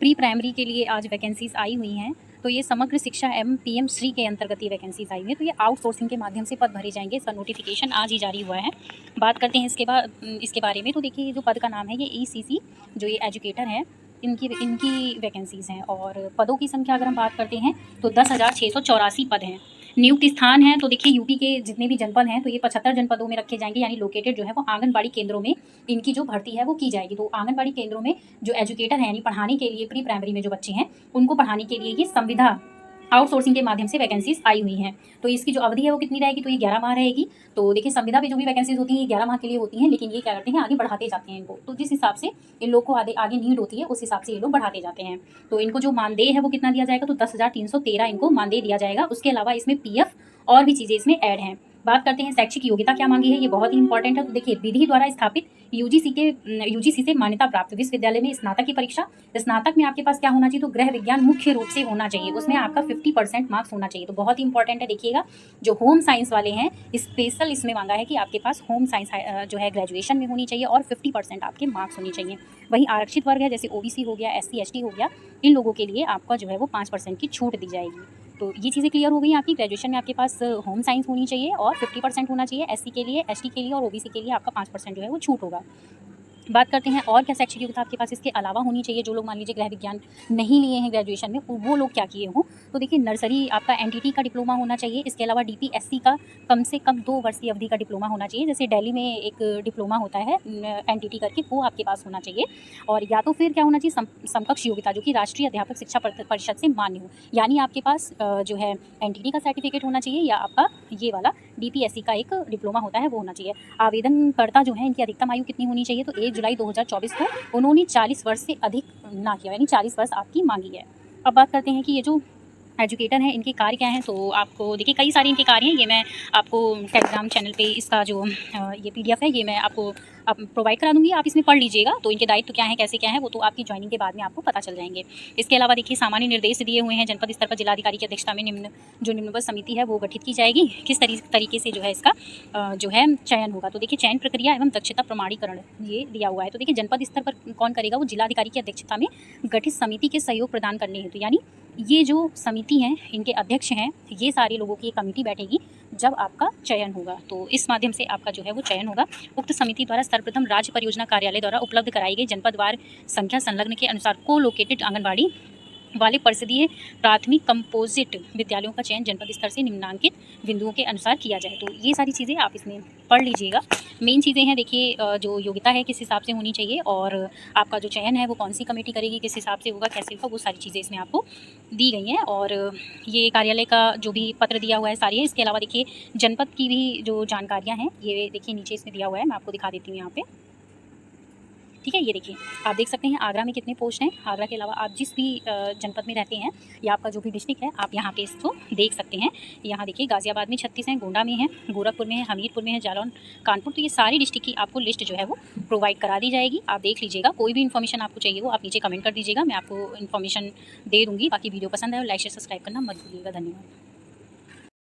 Pre primary के लिए आज वैकेंसीज़ आई हुई हैं। तो ये समग्र शिक्षा एवं पीएम श्री के अंतर्गत ये वैकेंसीज़ आई हुई हैं। तो ये आउटसोर्सिंग के माध्यम से पद भरे जाएंगे। इसका नोटिफिकेशन आज ही जारी हुआ है। बात करते हैं इसके बारे में। तो देखिए, ये जो पद का नाम है ये ECC, जो ये एजुकेटर हैं, इनकी वैकेंसीज़ हैं। और पदों की संख्या अगर हम बात करते हैं तो 10,684 पद हैं। नियुक्त स्थान है तो देखिए, यूपी के जितने भी जनपद हैं तो ये 75 जनपदों में रखे जाएंगे, यानी लोकेटेड जो है वो आंगनबाड़ी केंद्रों में इनकी जो भर्ती है वो की जाएगी। तो आंगनबाड़ी केंद्रों में जो एजुकेटर हैं, यानी पढ़ाने के लिए प्री प्राइमरी में जो बच्चे हैं उनको पढ़ाने के लिए ये संविदा आउटसोर्सिंग के माध्यम से वैकेंसीज आई हुई हैं। तो इसकी जो अवधि है वो कितनी रहेगी, तो ये 11 माह रहेगी। तो देखिए, संविदा पे जो भी वैकेंसीज होती हैं ये 11 माह के लिए होती हैं, लेकिन ये क्या करते हैं, आगे बढ़ाते जाते हैं इनको। तो जिस हिसाब से इन लोग को आगे नीड होती है उस हिसाब से ये लोग बढ़ाते जाते हैं। तो इनको जो मानदेय है वो कितना दिया जाएगा, तो 10,313 इनको मानदेय दिया जाएगा। उसके अलावा इसमें PF और भी चीज़ें इसमें ऐड हैं। बात करते हैं शैक्षिक योग्यता क्या मांगी है, ये बहुत ही इंपॉर्टेंट है। तो देखिए, विधि द्वारा स्थापित UGC से मान्यता प्राप्त विश्वविद्यालय में स्नातक की परीक्षा। स्नातक में आपके पास क्या होना चाहिए, तो गृह विज्ञान मुख्य रूप से होना चाहिए, उसमें आपका 50% मार्क्स होना चाहिए। तो बहुत ही इंपॉर्टेंट है। देखिएगा, जो होम साइंस वाले हैं स्पेशल इसमें मांगा है कि आपके पास होम साइंस जो है ग्रेजुएशन में होनी चाहिए और 50% आपके मार्क्स होने चाहिए। वहीं आरक्षित वर्ग है, जैसे OBC हो गया, SC ST हो गया, इन लोगों के लिए आपका जो है वो 5% की छूट दी जाएगी। तो ये चीज़ें क्लियर हो गई आपकी। ग्रेजुएशन में आपके पास होम साइंस होनी चाहिए और 50% होना चाहिए। SC के लिए, ST के लिए और OBC के लिए आपका 5% जो है वो छूट होगा। बात करते हैं और क्या शैक्षिक योग्यता आपके पास इसके अलावा होनी चाहिए। जो लोग मान लीजिए गृह विज्ञान नहीं लिए हैं ग्रेजुएशन में, वो लोग क्या किए हों, तो देखिए, नर्सरी आपका NTT का डिप्लोमा होना चाहिए। इसके अलावा DPSC का कम से कम 2 वर्ष की अवधि का डिप्लोमा होना चाहिए। जैसे दिल्ली में एक डिप्लोमा होता है NTT करके, वो आपके पास होना चाहिए। और या तो फिर क्या होना चाहिए, समकक्ष योग्यता, जो कि राष्ट्रीय अध्यापक शिक्षा परिषद से मान्य हो। यानी आपके पास जो है NTT का सर्टिफिकेट होना चाहिए, या आपका ये वाला DPSC का एक डिप्लोमा होता है वो होना चाहिए। आवेदनकर्ता जो है, इनकी अधिकतम आयु कितनी होनी चाहिए, तो 1 जुलाई 2024 को उन्होंने 40 वर्ष से अधिक ना किया, यानी 40 वर्ष आपकी मांगी है। अब बात करते हैं कि ये जो एजुकेटर हैं इनके कार्य क्या हैं। तो आपको देखिए, कई सारे इनके कार्य हैं। ये मैं आपको टेलीग्राम चैनल पे इसका जो ये PDF है ये मैं आपको प्रोवाइड करा दूंगी, आप इसमें पढ़ लीजिएगा। तो इनके दायित्व क्या है, कैसे क्या है, वो तो आपकी ज्वाइनिंग के बाद में आपको पता चल जाएंगे। इसके अलावा देखिए, सामान्य निर्देश दिए हुए हैं। जनपद स्तर पर जिलाधिकारी की अध्यक्षता में निम्नबद्ध समिति है वो गठित की जाएगी। किस तरीके से जो है इसका जो है चयन होगा, तो देखिए, चयन प्रक्रिया एवं दक्षता प्रमाणीकरण ये दिया हुआ है। तो देखिए, जनपद स्तर पर कौन करेगा, वो जिलाधिकारी की अध्यक्षता में गठित समिति के सहयोग प्रदान करने हेतु, यानी ये जो समिति हैं इनके अध्यक्ष हैं, ये सारे लोगों की एक कमेटी बैठेगी जब आपका चयन होगा। तो इस माध्यम से आपका जो है वो चयन होगा। उक्त समिति द्वारा सर्वप्रथम राज्य परियोजना कार्यालय द्वारा उपलब्ध कराई गई जनपदवार संख्या संलग्न के अनुसार को लोकेटेड आंगनबाड़ी वाले परिषदीय प्राथमिक कंपोजिट विद्यालयों का चयन जनपद स्तर से निम्नांकित बिंदुओं के अनुसार किया जाए। तो ये सारी चीज़ें आप इसमें पढ़ लीजिएगा। मेन चीज़ें हैं, देखिए, जो योग्यता है किस हिसाब से होनी चाहिए, और आपका जो चयन है वो कौन सी कमेटी करेगी, किस हिसाब से होगा, कैसे होगा, वो सारी चीज़ें इसमें आपको दी गई हैं। और ये कार्यालय का जो भी पत्र दिया हुआ है सारी है। इसके अलावा देखिए, जनपद की भी जो जानकारियाँ हैं ये देखिए नीचे इसमें दिया हुआ है, मैं आपको दिखा देती हूँ यहाँ पे। ठीक है, ये देखिए, आप देख सकते हैं आगरा में कितने पोस्ट हैं। आगरा के अलावा आप जिस भी जनपद में रहते हैं या आपका जो भी डिस्ट्रिक्ट है, आप यहाँ पे इसको देख सकते हैं। यहाँ देखिए, गाजियाबाद में 36 हैं, गोंडा में है, गोरखपुर में है, हमीरपुर में है, जालौन, कानपुर। तो ये सारी डिस्ट्रिक्ट की आपको लिस्ट जो है वो प्रोवाइड करा दी जाएगी। आप देख लीजिएगा। कोई भी इन्फॉर्मेशन आपको चाहिए वो आप नीचे कमेंट कर दीजिएगा, मैं आपको इन्फॉर्मेशन दे दूँगी। बाकी वीडियो पसंद है और लाइक शेयर सब्सक्राइब करना मत भूलिएगा। धन्यवाद।